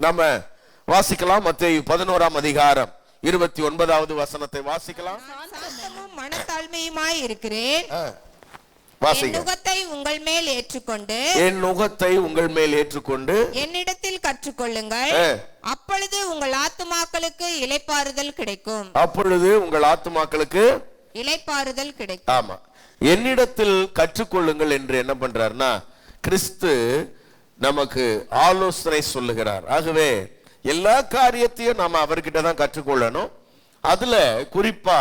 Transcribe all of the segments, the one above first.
நம்ம வாசிக்கலாம். மத்தேயு 11ஆம் அதிகாரம் 29வது வசனத்தை வாசிக்கலாம். சாந்தமும் மனத்தாழ்மையுமாய் இருக்கிறேன். வாசிங்க. என் நுகத்தை உங்கள் மேல் ஏற்றுக்கொண்டு, என் நுகத்தை உங்கள் மேல் ஏற்றுக்கொண்டு என்னிடத்தில் கற்றுக்கொள்ளுங்கள், அப்பொழுது உங்கள் ஆத்துமாக்களுக்கு இளைப்பாறுதல் கிடைக்கும். அப்பொழுது உங்கள் ஆத்துமாக்களுக்கு இளைப்பாறுதல் கிடைக்கும். ஆமா, என்னிடத்தில் கற்றுக்கொள்ளுங்கள் என்று என்ன பண்றாருன்னா கிறிஸ்து நமக்கு ஆலோசனை சொல்லுகிறார். ஆகவே எல்லா காரியத்தையும் நாம அவர்கிட்ட தான் கற்றுக்கொள்ளணும். அதுல குறிப்பா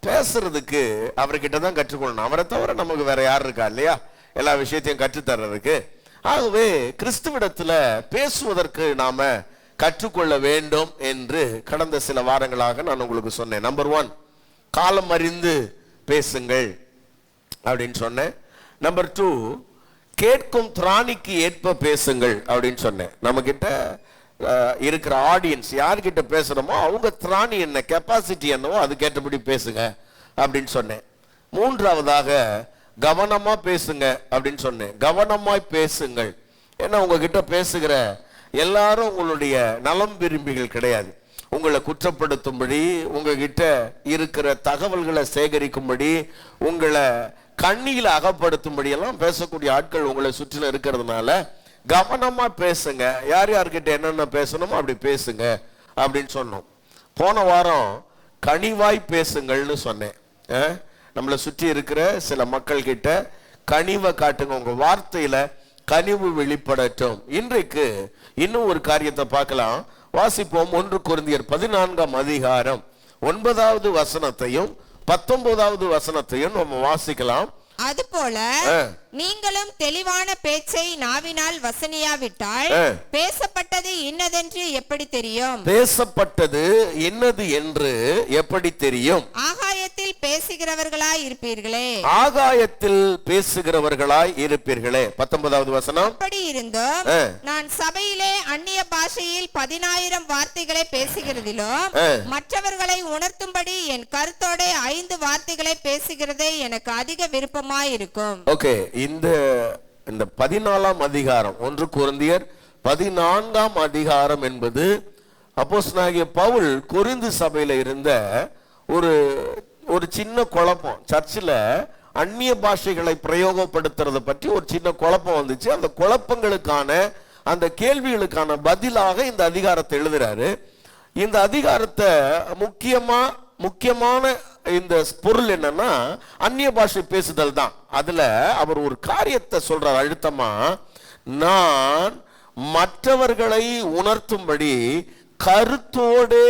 பேசுறதுக்கு அவர்கிட்ட தான் கற்றுக்கொள்ளணும். அவரை தவிர நமக்கு வேற யார் இருக்கா இல்லையா எல்லா விஷயத்தையும் கற்றுத்தர்றதுக்கு. ஆகவே கிறிஸ்துவிடத்துல பேசுவதற்கு நாம கற்றுக்கொள்ள வேண்டும் என்று கடந்த சில வாரங்களாக நான் உங்களுக்கு சொன்னேன். நம்பர் 1, காலம் அறிந்து பேசுங்கள் அப்படின்னு சொன்னேன். நம்பர் 2, கேட்கும் திராணிக்கு ஏற்ப பேசுங்கள் அப்படின்னு சொன்னேன். நம்ம கிட்ட இருக்கிற ஆடியன்ஸ் யார்கிட்ட பேசுறோமோ அவங்க திராணி என்ன, கெப்பாசிட்டி என்னவோ அது கேட்டபடி பேசுங்க அப்படின்னு சொன்னேன். 3ஆவதாக கவனமா பேசுங்க அப்படின்னு சொன்னேன். கவனமாய் பேசுங்கள். ஏன்னா உங்ககிட்ட பேசுகிற எல்லாரும் உங்களுடைய நலம் விரும்பிகள் கிடையாது. உங்களை குற்றப்படுத்தும்படி, உங்ககிட்ட இருக்கிற தகவல்களை சேகரிக்கும்படி, உங்களை கண்ணியில அகப்படுத்தும்படி எல்லாம் பேசக்கூடிய ஆட்கள் உங்களை சுற்றில இருக்கிறதுனால கவனமா பேசுங்க. யார் யார்கிட்ட என்னென்ன பேசணுமோ அப்படி பேசுங்க அப்படின்னு சொன்னோம். போன வாரம் கனிவாய் பேசுங்கள்னு சொன்னேன். நம்மளை சுற்றி இருக்கிற சில மக்கள் கிட்ட கனிவை காட்டுங்க, உங்க வார்த்தையில கனிவு வெளிப்படட்டும். இன்றைக்கு இன்னும் ஒரு காரியத்தை பார்க்கலாம். வாசிப்போம். 1 கொரிந்தியர் 14ஆம் அதிகாரம் 9வது வசனத்தையும் 19வது வசனத்தையும் நம்ம வாசிக்கலாம். அதுபோல நீங்களும் தெளிவான பேச்சை நாவினால் வசனியாவிட்டால் பேசப்பட்டது இன்னதென்று எப்படி தெரியும்? பேசப்பட்டது என்னது என்று எப்படி தெரியும்? ஆகாயத்தில் பேசுகிறவர்களாய் இருப்பீர்களே. ஆகாயத்தில் பேசுகிறவர்களாய் இருப்பீர்களே. 19வது வசனம். அப்படி இருந்தும் நான் சபையிலே அந்நிய பாஷையில் 10,000 வார்த்தைகளை பேசுகிறதிலும் மற்றவர்களை உணர்த்தும்படி என் கருத்தோட 5 வார்த்தைகளை பேசுகிறதே எனக்கு அதிக விருப்பமாய் இருக்கும். ஓகே, இந்த 14ஆம் அதிகாரம் 1 கொரிந்தியர் 14ஆம் அதிகாரம் என்பது அப்போஸ்தலனாகிய பவுல் கொரிந்து சபையில இருந்த ஒரு சின்ன குழப்பம். சர்ச்சில் அந்நிய பாஷைகளை பிரயோகப்படுத்துறதை பற்றி ஒரு சின்ன குழப்பம் வந்துச்சு. அந்த குழப்பங்களுக்கான அந்த கேள்விகளுக்கான பதிலாக இந்த அதிகாரத்தை எழுதுறாரு. இந்த அதிகாரத்தை முக்கியமான இந்த பொருள் என்னன்னா அந்நிய பாஷை பேசுதல் தான். அதுல அவர் ஒரு காரியத்தை சொல்றார் அழுத்தமா, நான் மற்றவர்களை உணர்த்தும்படி கருத்தோடு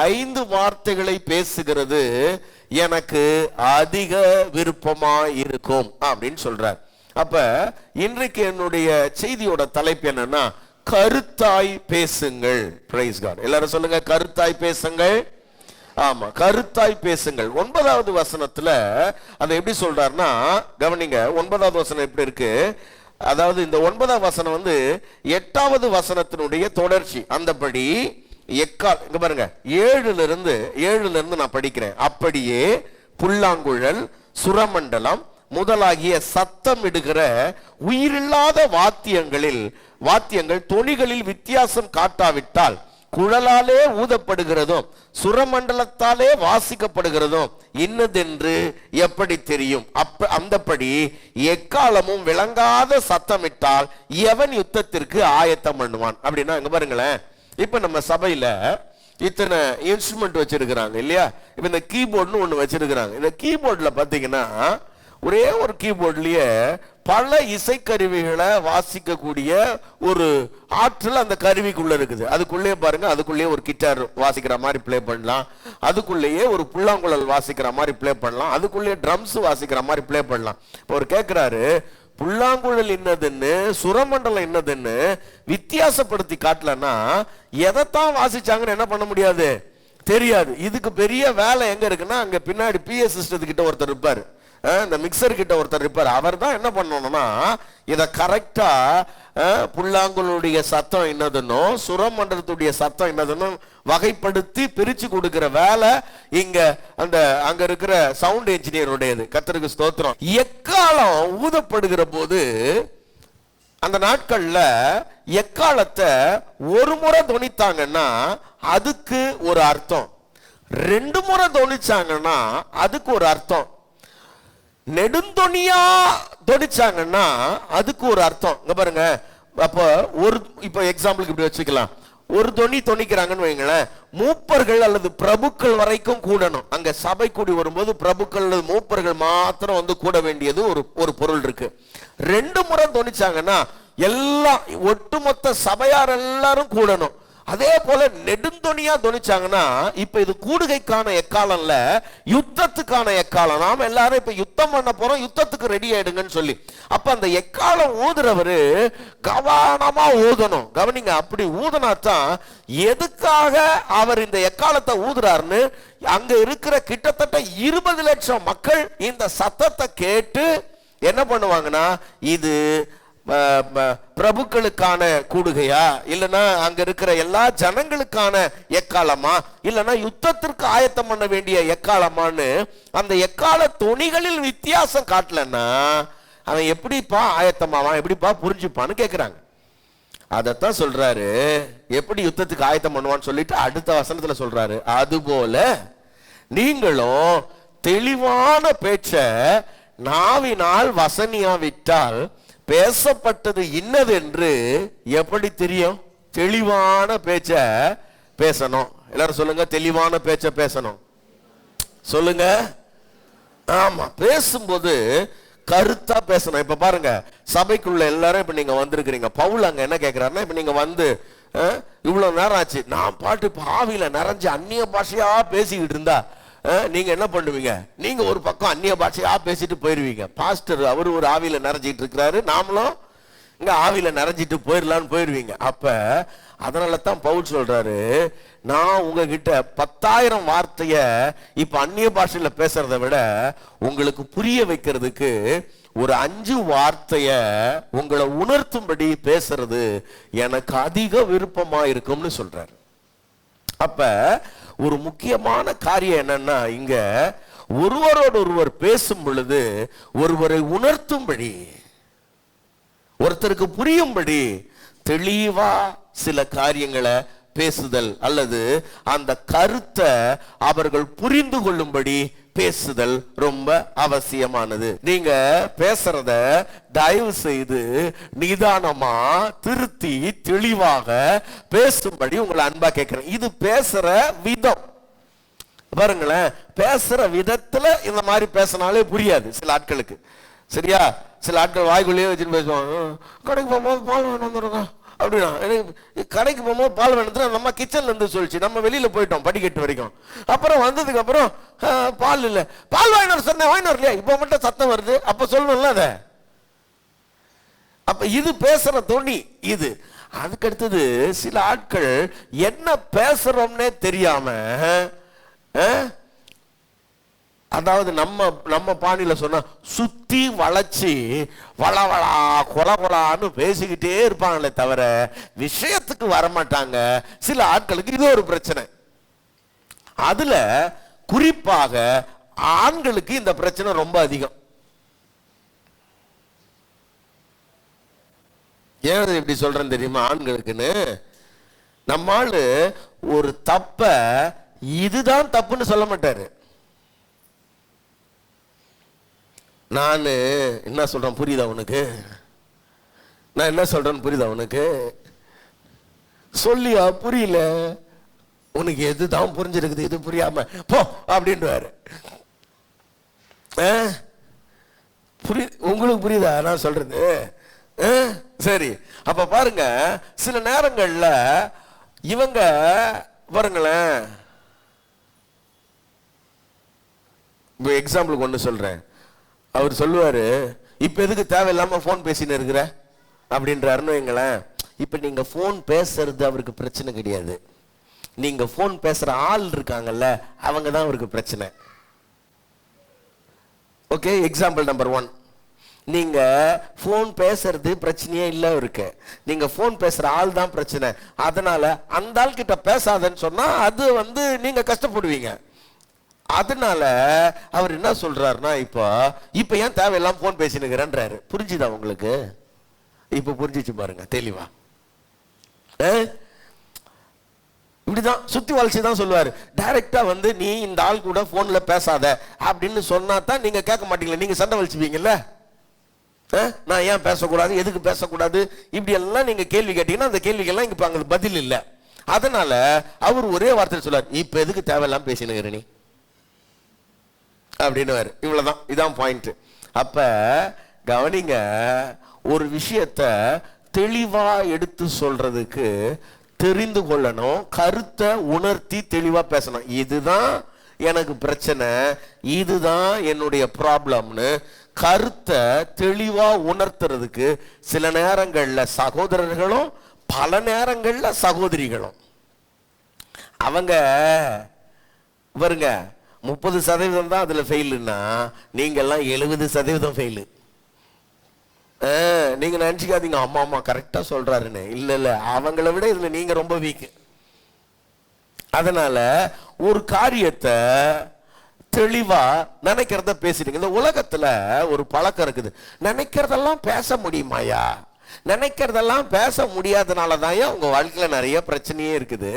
5 வார்த்தைகளை பேசுகிறது எனக்கு அதிக விருப்பமா இருக்கும் அப்படின்னு சொல்றார். அப்ப இன்றைக்கு என்னுடைய செய்தியோட தலைப்பு என்னன்னா கருத்தாய் பேசுங்கள். Praise God. எல்லாரும் சொல்லுங்க, கருத்தாய் பேசுங்கள். ஆமா, கருத்தாய் பேசுங்கள். 9வது வசனத்துல அதை எப்படி சொல்றாருன்னா கவனிங்க. 9வது வசனம் எப்படி இருக்கு? அதாவது இந்த 9ஆம் வசனம் 8வது வசனத்தினுடைய தொடர்ச்சி. அந்தபடி எக்கால், இங்க பாருங்க, 7ல இருந்து நான் படிக்கிறேன். அப்படியே புல்லாங்குழல், சுரமண்டலம் முதலாகிய சத்தம் இடுகிற உயிரில்லாத வாத்தியங்கள் தொனிகளில் வித்தியாசம் காட்டாவிட்டால் குழலாலே ஊதப்படுகிறதும் சுரமண்டலத்தாலே வாசிக்கப்படுகிறதும் இன்னதென்று எப்படி தெரியும்? அந்தபடி எக்காலமும் விளங்காத சத்தமிட்டால் எவன் யுத்தத்திற்கு ஆயத்தம் பண்ணுவான்? அப்படின்னா இங்க பாருங்களேன், இப்ப நம்ம சபையில இத்தனை இன்ஸ்ட்ருமெண்ட் வச்சிருக்கிறாங்க இல்லையா? இப்ப இந்த கீபோர்டுன்னு ஒண்ணு வச்சிருக்கிறாங்க. இந்த கீபோர்ட்ல பாத்தீங்கன்னா ஒரே ஒரு கீபோர்ட்லயே பல இசைக்கருவிகளை வாசிக்கக்கூடிய ஒரு ஆற்றல் அந்த கருவிக்குள்ள இருக்குது. அதுக்குள்ளேயே பாருங்க, அதுக்குள்ளேயே ஒரு கிட்டார் வாசிக்கிற மாதிரி பிளே பண்ணலாம், அதுக்குள்ளேயே ஒரு புல்லாங்குழல் வாசிக்கிற மாதிரி பிளே பண்ணலாம், அதுக்குள்ளேயே ட்ரம்ஸ் வாசிக்கிற மாதிரி பிளே பண்ணலாம். இப்போ ஒரு கேட்கிறாரு, புல்லாங்குழல் என்னதுன்னு சுரமண்டலம் என்னதுன்னு வித்தியாசப்படுத்தி காட்டலன்னா எதைத்தான் வாசிச்சாங்கன்னு என்ன பண்ண முடியாது, தெரியாது. இதுக்கு பெரிய வேலை எங்க இருக்குன்னா அங்க பின்னாடி பிஎஸ் சிஸ்டத்துக்கிட்ட ஒருத்தர் இருப்பாரு, இந்த மிக்சர் கிட்ட ஒருத்தர் இருப்பார். அவர் தான் என்ன பண்ணணும்னா இதை கரெக்டா புல்லாங்குழலுடைய சத்தம் என்னதுன்னோ சுரமண்டலத்துடைய சத்தம் என்னதுன்னு வகைப்படுத்தி பிரிச்சு கொடுக்கிற வேலை இங்க அங்க இருக்கிற சவுண்ட் இன்ஜினியருடையது. கர்த்தருக்கு ஸ்தோத்திரம். எக்காலம் ஊதப்படுகிற போது அந்த நாட்கள்ல எக்காலத்தை ஒரு முறை தொனித்தாங்கன்னா அதுக்கு ஒரு அர்த்தம், 2 முறை தொனிச்சாங்கன்னா அதுக்கு ஒரு அர்த்தம், நெடுந்தொனியா தொனிச்சாங்கன்னா அதுக்கு ஒரு அர்த்தம். இங்க பாருங்க, அப்போ இப்போ எக்ஸாம்பிளுக்கு இப்படி வச்சுக்கலாம், ஒரு தொனி தொனிக்கிறாங்கன்னு வைங்களேன், மூப்பர்கள் அல்லது பிரபுக்கள் வரைக்கும் கூடணும். அங்க சபை கூடி வரும்போது பிரபுக்கள் அல்லது மூப்பர்கள் மாத்திரம் வந்து கூட வேண்டியது ஒரு பொருள் இருக்கு. 2 முறை தொனிச்சாங்கன்னா எல்லாம் ஒட்டுமொத்த சபையார் எல்லாரும் கூடணும். அதே போல நெடுந்தொனியா தொனிச்சாங்கன்னா இப்ப இது கூடுகைக்கான எக்காலம்ல, யுத்தத்துக்கான எக்காலம். நாம எல்லாரும் இப்ப யுத்தம் பண்ண போறோம், யுத்தத்துக்கு ரெடி ஆயிடுங்கன்னு சொல்லி. அப்ப அந்த எக்காலம் ஊதுறவரு கவனமா ஊதணும். கவனிங்க, அப்படி ஊதனாத்தான் எதுக்காக அவர் இந்த எக்காலத்தை ஊதுறாருன்னு அங்க இருக்கிற கிட்டத்தட்ட 20 லட்சம் மக்கள் இந்த சத்தத்தை கேட்டு என்ன பண்ணுவாங்கன்னா, இது பிரபுக்களுக்கான கூடுகையா, இல்லைன்னா அங்க இருக்கிற எல்லா ஜனங்களுக்கான எக்காலமா, இல்லைன்னா யுத்தத்திற்கு ஆயத்தம் பண்ண வேண்டிய எக்காலமான்னு அந்த எக்கால துணிகளில் வித்தியாசம் காட்டலன்னா அவன் எப்படிப்பா ஆயத்தமாவான், எப்படிப்பா புரிஞ்சுப்பான்னு கேட்கிறாங்க. அதத்தான் சொல்றாரு, எப்படி யுத்தத்துக்கு ஆயத்தம் பண்ணுவான்னு சொல்லிட்டு அடுத்த வசனத்துல சொல்றாரு, அதுபோல நீங்களும் தெளிவான பேச்ச நாவினால் வசனியாவிட்டால் பேசப்பட்டது இன்னது என்று எப்படி தெரியும்? தெளிவான பேச்ச பேசணும். எல்லாரும் சொல்லுங்க, தெளிவான பேச்ச பேசணும். சொல்லுங்க. ஆமா, பேசும்போது கருத்தா பேசணும். இப்ப பாருங்க, சபைக்குள்ள எல்லாரும் இப்ப நீங்க வந்திருக்கிறீங்க. பவுல் அங்க என்ன கேட்கிறாருன்னா, இப்ப நீங்க வந்து இவ்வளவு நேரம் ஆச்சு, நான் பாட்டு ஆவியில நிறைஞ்சு அந்நிய பாஷையா பேசிக்கிட்டு இருந்தா நீங்க என்ன பண்ணுவீங்க? நீங்க ஒரு பக்கம் அந்நிய பாஷையா பேசிட்டு போயிருவீங்க. பாஸ்டர் அவரு ஒரு ஆவியில நிறைஞ்சிட்டு இருக்கிறாரு, நாமளும் இங்க ஆவியில நிறைஞ்சிட்டு போயிடலான்னு போயிருவீங்க. அப்ப அதனால தான் பவுல் சொல்றாரு, நான் உங்ககிட்ட 10,000 வார்த்தைய இப்ப அந்நிய பாஷையில பேசுறதை விட உங்களுக்கு புரிய வைக்கிறதுக்கு ஒரு 5 வார்த்தைய உங்களை உணர்த்தும்படி பேசுறது எனக்கு அதிக விருப்பமா இருக்கும்னு சொல்றாரு. அப்ப ஒரு முக்கியமான காரியம் என்னன்னா, இங்க ஒருவரோடு ஒருவர் பேசும் பொழுது ஒருவரை உணர்த்தும்படி, ஒருத்தருக்கு புரியும்படி தெளிவா சில காரியங்களை பேசுதல், அல்லது அந்த கருத்தை அவர்கள் புரிந்து கொள்ளும்படி பேசுதல் ரொம்ப அவசியமானது. நீங்க பேசுறத தயவு செய்து நிதானமா திருத்தி தெளிவாக பேசும்படி உங்களை அன்பா கேட்கிறேன். இது பேசுற விதம் பாருங்களேன், பேசுற விதத்துல இந்த மாதிரி பேசினாலே புரியாது சில ஆட்களுக்கு. சரியா? சில ஆட்கள் வாய்க்குள்ளேயே வச்சுன்னு பேசுவாங்க, கடைக்கு போகும்போது பால் வேணும் வந்துருங்க அப்படின்னா, கடைக்கு போகும்போது பால் வேணும் நம்ம கிச்சன்ல இருந்து சொல்லிச்சு, நம்ம வெளியில போயிட்டோம் படிக்கட்டு வரைக்கும். அப்புறம் வந்ததுக்கு அப்புறம் பால் இல்ல, பால் வாங்கினார் சொன்னேன், வாங்கினார் இல்லையா, இப்ப மட்டும் சத்தம் வருது, அப்ப சொல்லணும்ல அத. அப்ப இது பேசுற தொனி இது. அதுக்கு அடுத்தது சில ஆட்கள் என்ன பேசுறோம்னே தெரியாம, அதாவது நம்ம பாணியில சொன்னா சுத்தி வளைச்சி வளவளா கொலகொலான்னு பேசிக்கிட்டே இருப்பாங்களே தவிர விஷயத்துக்கு வரமாட்டாங்க. சில ஆட்களுக்கு இது ஒரு பிரச்சனை. அதுல குறிப்பாக ஆண்களுக்கு இந்த பிரச்சனை ரொம்ப அதிகம். ஏன் இப்படி சொல்றேன்னு தெரியுமா? ஆண்களுக்குன்னு நம்மால் ஒரு தப்ப இதுதான் தப்புன்னு சொல்ல மாட்டாரு. நான் என்ன சொல்றேன் புரியுதா உனக்கு? நான் என்ன சொல்றேன்னு புரியுதா உனக்கு? சொல்லியா புரியல, உனக்கு எதுதான் புரிஞ்சிருக்குது, இது புரியாம போ அப்படின்றாரு. உங்களுக்கு புரியுதா நான் சொல்றது? சரி, அப்ப பாருங்க, சில நேரங்கள்ல இவங்க பாருங்களேன், எக்ஸாம்பிளுக்கு ஒண்ணு சொல்றேன். அவர் சொல்லுவாரு, இப்ப எதுக்கு தேவையில்லாம போன் பேசின்னு இருக்கிற அப்படின்றாருன்னு வைங்களேன். இப்ப நீங்க போன் பேசுறது அவருக்கு பிரச்சனை கிடையாது, நீங்க போன் பேசுற ஆள் இருக்காங்கல்ல அவங்க தான் அவருக்கு பிரச்சனை. ஓகே, எக்ஸாம்பிள் நம்பர் 1, நீங்க போன் பேசுறது பிரச்சனையே இல்ல இருக்கு, நீங்க போன் பேசுற ஆள் தான் பிரச்சனை. அதனால அந்த ஆள் கிட்ட பேசாதன்னு சொன்னா அது நீங்க கஷ்டப்படுவீங்க. அதனால அவர் என்ன சொல்றாருன்னா, இப்ப ஏன் தேவையில்லாம போன் பேசினுங்கிறாரு. புரிஞ்சுதா உங்களுக்கு? இப்ப புரிஞ்சிச்சு பாருங்க தெளிவா. இப்படிதான் சுத்தி வளைச்சு தான் சொல்லுவாரு. டைரக்டா வந்து நீ இந்த ஆள் கூட போன்ல பேசாத அப்படின்னு சொன்னா தான் நீங்க கேட்க மாட்டீங்களா, நீங்க சண்டை வலிச்சுப்பீங்கல்ல. நான் ஏன் பேசக்கூடாது, எதுக்கு பேசக்கூடாது, இப்படி எல்லாம் நீங்க கேள்வி கேட்டீங்கன்னா அந்த கேள்விக்கெல்லாம் இங்க அங்க பதில் இல்லை. அதனால அவர் ஒரே வார்த்தையில் சொல்றாரு, இப்ப எதுக்கு தேவையெல்லாம் பேசினுங்கிற நீ அப்படின்னு. இவ்வளவுதான், இதான் பாயிண்ட். அப்ப கவனிங்க, ஒரு விஷயத்த தெளிவா எடுத்து சொல்றதுக்கு தெரிந்து கொள்ளணும், கருத்தை உணர்த்தி தெளிவா பேசணும். இதுதான் எனக்கு பிரச்சனை, இதுதான் என்னுடைய ப்ராப்ளம்னு கருத்தை தெளிவா உணர்த்துறதுக்கு சில நேரங்கள்ல சகோதரர்களும் பல நேரங்கள்ல சகோதரிகளும் அவங்க வருங்க 30% தான் அதுல ஃபெயிலுன்னா நீங்க எல்லாம் 70% ஃபெயிலு. நீங்க நினைச்சுக்காதீங்க அம்மா அம்மா கரெக்டா சொல்றாருன்னு. இல்ல இல்ல, அவங்கள விட இதுல நீங்க ரொம்ப வீக். அதனால ஒரு காரியத்தை தெளிவா நினைக்கிறத பேசிடுங்க. இந்த உலகத்துல ஒரு பழக்கம் இருக்குது, நினைக்கிறதெல்லாம் பேச முடியுமாயா, நினைக்கிறதெல்லாம் பேச முடியாதனாலதான் உங்க வாழ்க்கையில நிறைய பிரச்சனையே இருக்குது.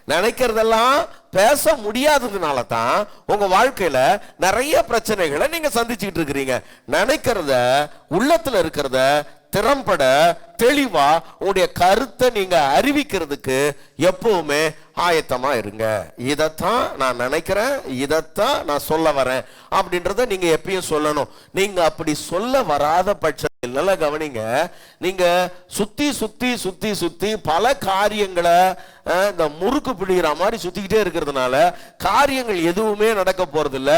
நினைக்கிறதெல்லாம் பேச முடியாததுனால தான் உங்க வாழ்க்கையில நிறைய பிரச்சனைகளை நீங்க சந்திச்சுட்டு இருக்கிறீங்க. நினைக்கிறத, உள்ளத்துல இருக்கிறத திறம்பட தெளிவா உங்களுடைய கருத்தை நீங்க அறிவிக்கிறதுக்கு எப்பவுமே ஆயத்தமா இருங்க. இதத்தான் நான் நினைக்கிறேன், இதத்தான் நான் சொல்ல வரேன் அப்படின்றத நீங்க எப்பயும் சொல்லணும். நீங்க அப்படி சொல்ல வராத பட்சத்தில் நல்லா கவனிங்க, நீங்க சுத்தி சுத்தி சுத்தி சுத்தி பல காரியங்களை இந்த முறுக்கு பிடிக்கிற மாதிரி சுத்திக்கிட்டே இருக்கிறதுனால காரியங்கள் எதுவுமே நடக்க போறது இல்ல.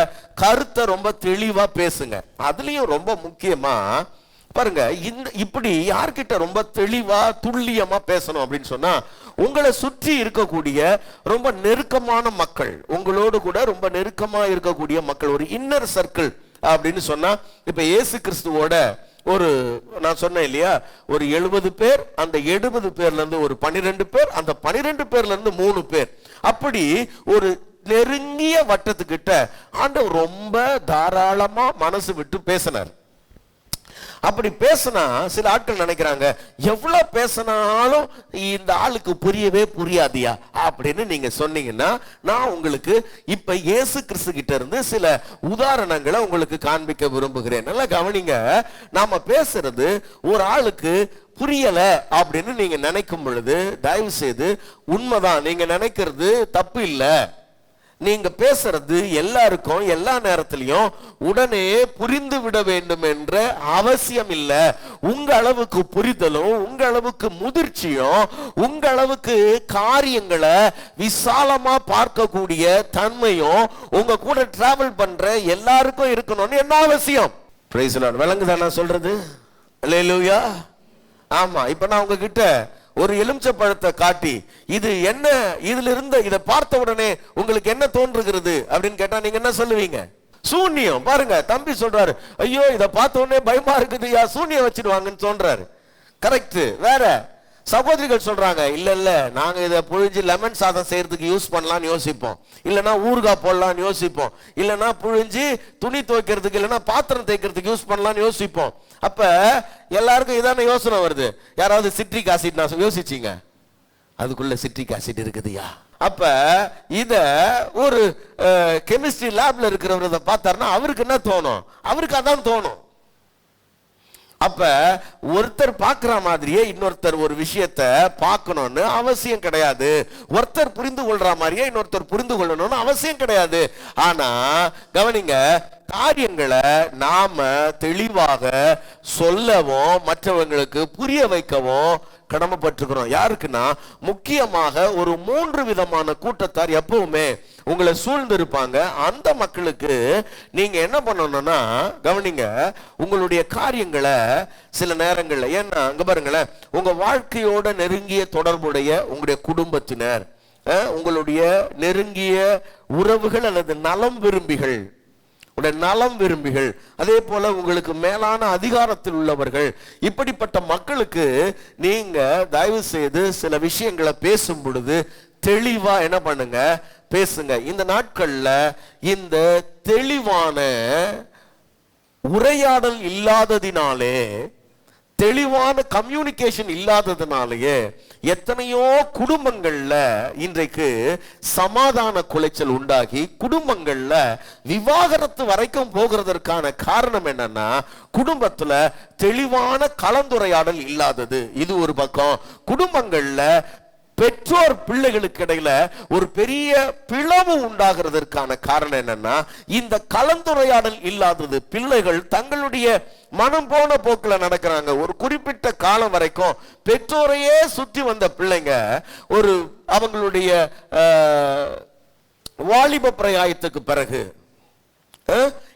கருத்தை ரொம்ப தெளிவா பேசுங்க. அதுலயும் ரொம்ப முக்கியமா பாருங்க, இப்படி யார்கிட்ட ரொம்ப தெளிவா துல்லியமா பேசணும் அப்படின்னு சொன்னா, உங்களை சுற்றி இருக்கக்கூடிய ரொம்ப நெருக்கமான மக்கள், உங்களோடு கூட ரொம்ப நெருக்கமா இருக்கக்கூடிய மக்கள், ஒரு இன்னர் சர்க்கிள் அப்படின்னு சொன்னா, இப்ப இயேசு கிறிஸ்துவோட ஒரு நான் சொன்னேன் இல்லையா, ஒரு 70 பேர், அந்த 70 பேர்ல இருந்து ஒரு 12 பேர், அந்த 12 பேர்ல இருந்து 3 பேர், அப்படி ஒரு நெருங்கிய வட்டத்துக்கிட்ட ஆண்டவர் ரொம்ப தாராளமா மனசு விட்டு பேசினார். அப்படி பேசினா சில ஆட்கள் நினைக்கிறாங்க, எவ்வளவு பேசினாலும் இந்த ஆளுக்கு புரியவே புரியாதியா அப்படின்னு நீங்க சொன்னீங்கன்னா, நான் உங்களுக்கு இப்ப இயேசு கிறிஸ்து கிட்ட இருந்து சில உதாரணங்களை உங்களுக்கு காண்பிக்க விரும்புகிறேன். நல்லா கவனிங்க, நாம பேசுறது ஒரு ஆளுக்கு புரியல அப்படின்னு நீங்க நினைக்கும் பொழுது தயவு செய்து, உண்மைதான், நீங்க நினைக்கிறது தப்பு இல்லை. நீங்க பேசுறது எல்லாருக்கும் எல்லா நேரத்திலையும் உடனே புரிந்து விட வேண்டும் என்ற அவசியம் இல்லை. உங்க அளவுக்கு புரிதலும், உங்க அளவுக்கு முதிர்ச்சியும், உங்க அளவுக்கு காரியங்களை விசாலமா பார்க்கக்கூடிய தன்மையும் உங்க கூட டிராவல் பண்ற எல்லாருக்கும் இருக்கணும்னு என்ன அவசியம்? Praise the Lord. விளங்குதா நான் சொல்றது? அல்லேலூயா. ஆமா, இப்ப நான் உங்ககிட்ட ஒரு எலுமிச்சை பழத்தை காட்டி, இது என்ன, இதுல இருந்த இதை பார்த்த உடனே உங்களுக்கு என்ன தோன்றுகிறது அப்படின்னு கேட்டா நீங்க என்ன சொல்லுவீங்க? சூன்யம். பாருங்க, தம்பி சொல்றாரு, ஐயோ இதை பார்த்த உடனே பயமா இருக்குது, யா சூன்யம் வச்சிடுவாங்கன்னு சொல்றாரு. கரெக்ட். வேற சகோதரிகள் சொல்றாங்க, இல்ல இல்ல நாங்க இதை புழிஞ்சு லெமன் சாதம் செய்யறதுக்கு யூஸ் பண்ணலாம்னு யோசிப்போம், இல்லைன்னா ஊறுகாய் போடலாம்னு யோசிப்போம், இல்லைன்னா புழிஞ்சு துணி துவைக்கிறதுக்கு, இல்லைன்னா பாத்திரம் தேய்க்கிறதுக்கு யூஸ் பண்ணலாம்னு யோசிப்போம். அப்ப எல்லாருக்கும் இதான யோசனை வருது. யாராவது சிட்ரிக் ஆசிட் நான் யோசிச்சீங்க, அதுக்குள்ள சிட்ரிக் ஆசிட் இருக்குதுயா. அப்ப இத ஒரு கெமிஸ்ட்ரி லேப்ல இருக்கிறவரை பார்த்தாருன்னா அவருக்கு என்ன தோணும்? அவருக்கு அதான் தோணும். அப்ப ஒருத்தர் பார்க்கிற மாதிரியே இன்னொருத்தர் ஒரு விஷயத்த பார்க்கணும்னு அவசியம் கிடையாது. ஒருத்தர் புரிந்து கொள்ற மாதிரியே இன்னொருத்தர் புரிந்து கொள்ளணும்னு அவசியம் கிடையாது. ஆனா கவனிங்க, காரியங்களை நாம தெளிவாக சொல்லவும் மற்றவங்களுக்கு புரிய வைக்கவும் கடமைப்பட்டிருக்கிறோம். யாருக்குன்னா, முக்கியமாக ஒரு 3 விதமான கூட்டத்தார் எப்பவுமே உங்களை சூழ்ந்து இருப்பாங்க. அந்த மக்களுக்கு நீங்க என்ன பண்ணணும்னா, கவனிங்க, உங்களுடைய காரியங்களை சில நேரங்கள்ல, ஏன்னா அங்க பாருங்களேன், உங்க வாழ்க்கையோட நெருங்கிய தொடர்புடைய உங்களுடைய குடும்பத்தினர், உங்களுடைய நெருங்கிய உறவுகள் அல்லது நலம் விரும்பிகள், நலம் விரும்பிகள், அதே போல உங்களுக்கு மேலான அதிகாரத்தில் உள்ளவர்கள், இப்படிப்பட்ட மக்களுக்கு நீங்க தயவு செய்து சில விஷயங்களை பேசும் பொழுது தெளிவா என்ன பண்ணுங்க, பேசுங்க. இந்த நாட்கள்ல இந்த தெளிவான உரையாடல் இல்லாததினாலே, தெளிவான கம்யூனிகேஷன் இல்லாததுனாலேயே எத்தனையோ குடும்பங்கள்ல இன்றைக்கு சமாதான குலைச்சல் உண்டாகி குடும்பங்கள்ல விவாகரத்து வரைக்கும் போகிறதற்கான காரணம் என்னன்னா, குடும்பத்துல தெளிவான கலந்துரையாடல் இல்லாதது. இது ஒரு பக்கம். குடும்பங்கள்ல பெற்றோர் பிள்ளைகளுக்கு இடையில ஒரு பெரிய பிளவு உண்டாகிறதற்கான காரணம் என்னன்னா, இந்த கலந்துரையாடல் இல்லாதது. பிள்ளைகள் தங்களுடைய மனம் போன போக்குல நடக்கிறாங்க. ஒரு குறிப்பிட்ட காலம் வரைக்கும் பெற்றோரையே சுற்றி வந்த பிள்ளைங்க ஒரு அவங்களுடைய வாலிப பிராயத்துக்கு பிறகு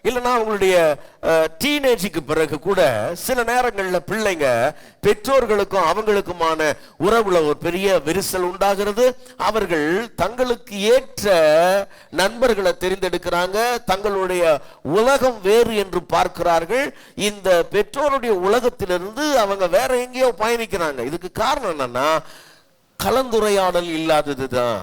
இல்லைன்னா அவங்களுடைய டீனேஜுக்கு பிறகு கூட சில நேரங்களில் பிள்ளைங்க பெற்றோர்களுக்கும் அவங்களுக்குமான உறவுல ஒரு பெரிய விரிசல் உண்டாகிறது. அவர்கள் தங்களுக்கு ஏற்ற நண்பர்களை தெரிந்தெடுக்கிறாங்க. தங்களுடைய உலகம் வேறு என்று பார்க்கிறார்கள். இந்த பெற்றோருடைய உலகத்திலிருந்து அவங்க வேற எங்கேயோ பயணிக்கிறாங்க. இதுக்கு காரணம் என்னன்னா, கலந்துரையாடல் இல்லாததுதான்.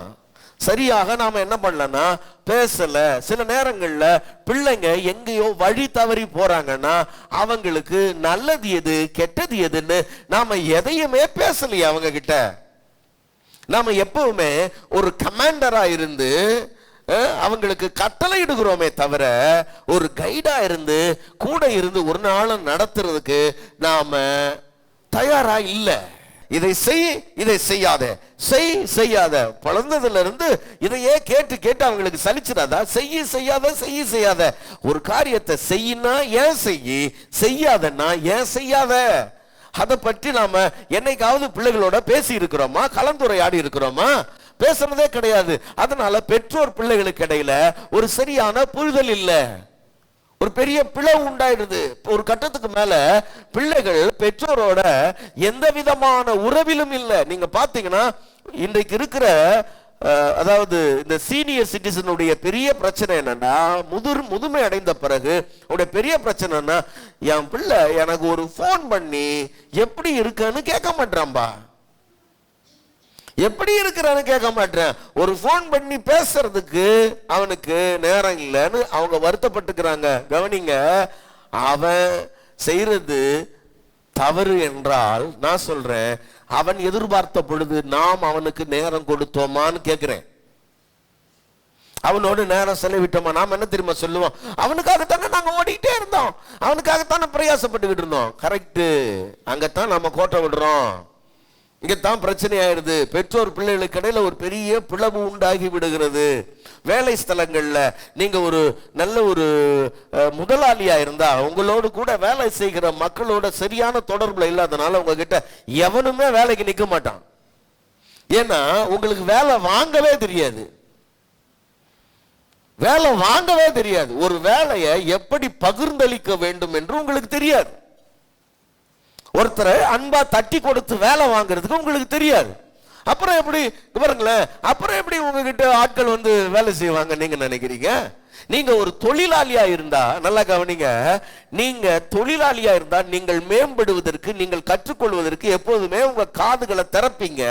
சரியாக நாம என்ன பண்ணலன்னா பேசல. சில நேரங்கள்ல பிள்ளைங்க எங்கேயோ வழி தவறி போறாங்கன்னா அவங்களுக்கு நல்லது எது கெட்டது எதுன்னு நாம எதையுமே பேசலையே அவங்க கிட்ட. நாம எப்பவுமே ஒரு கமாண்டரா இருந்து அவங்களுக்கு கட்டளை இடுகிறோமே தவிர ஒரு கைடா இருந்து கூட இருந்து ஒரு நாளும் நடத்துறதுக்கு நாம தயாரா இல்லை. இதை செய், இதை செய்யாத, செய் செய்யாத. பழந்ததுல இருந்து இதையே கேட்டு கேட்டு அவங்களுக்கு சலிச்சிடாதா? செய்ய செய்யாத, செய்ய செய்யாத. ஒரு காரியத்தை செய்யினா ஏன் செய்யி, செய்யாதன்னா ஏன் செய்யாத. அதை பற்றி நாம என்னைக்காவது பிள்ளைகளோட பேசி இருக்கிறோமா? கலந்துரையாடி இருக்கிறோமா? பேசுறதே கிடையாது. அதனால பெற்றோர் பிள்ளைகளுக்கு இடையில ஒரு சரியான புரிதல் இல்லை. ஒரு பெரிய பிளவு உண்டாயிடுது. ஒரு கட்டத்துக்கு மேல பிள்ளைகள் பெற்றோரோட எந்த விதமான உறவிலும் இல்லை. நீங்க பாத்தீங்கன்னா இன்றைக்கு இருக்கிற அதாவது இந்த சீனியர் சிட்டிசனுடைய பெரிய பிரச்சனை என்னன்னா, முதுமை அடைந்த பிறகு உடைய பெரிய பிரச்சனைன்னா, என் பிள்ளை எனக்கு ஒரு போன் பண்ணி எப்படி இருக்குன்னு கேட்க மாட்டான்பா. எப்படி இருக்கிறான்னு கேட்க மாட்டேன். ஒரு போன் பண்ணி பேசுறதுக்கு அவனுக்கு நேரம் இல்லைன்னு அவங்க வருத்தப்பட்டுக்கிறாங்க. கவனிங்க, அவன் செய்யறது தவறு என்றால் நான் சொல்றேன், அவன் எதிர்பார்த்த பொழுது நாம் அவனுக்கு நேரம் கொடுத்தோமான்னு கேட்கிறேன். அவனோடு நேரம் செலவிட்டோமா? நாம் என்ன தெரியுமா சொல்லுவோம்? அவனுக்காகத்தானே நாங்க ஓடிக்கிட்டே இருந்தோம், அவனுக்காகத்தானே பிரயாசப்பட்டுக்கிட்டு இருந்தோம். கரெக்ட். அங்கத்தான் நம்ம கோட்டை விடுறோம். இங்கத்தான் பிரச்சனை ஆயிடுது. பெற்றோர் பிள்ளைகளுக்கு இடையில ஒரு பெரிய பிளவு உண்டாகி விடுகிறது. வேலை ஸ்தலங்கள்ல நீங்க ஒரு நல்ல ஒரு முதலாளியா இருந்தா உங்களோடு கூட வேலை செய்கிற மக்களோட சரியான தொடர்புல இல்லாதனால உங்ககிட்ட எவனுமே வேலைக்கு நிக்க மாட்டான். ஏன்னா உங்களுக்கு வேலை வாங்கவே தெரியாது. வேலை வாங்கவே தெரியாது. ஒரு வேலையை எப்படி பகிர்ந்தளிக்க வேண்டும் என்று உங்களுக்கு தெரியாது. ஒருத்தரை அன்பா தட்டி கொடுத்து வேலை வாங்குறதுக்கு உங்களுக்கு தெரியாது. அப்புறம் எப்படி பாருங்களேன், அப்புறம் எப்படி உங்ககிட்ட ஆட்கள் வந்து வேலை செய்வாங்க நீங்க நினைக்கிறீங்க? நீங்க ஒரு தொழிலாளியா இருந்தா, நல்லா கவனிங்க, நீங்க தொழிலாளியா இருந்தா நீங்கள் மேம்படுவதற்கு, நீங்கள் கற்றுக்கொள்வதற்கு எப்போதுமே உங்க காதுகளை திறப்பீங்க.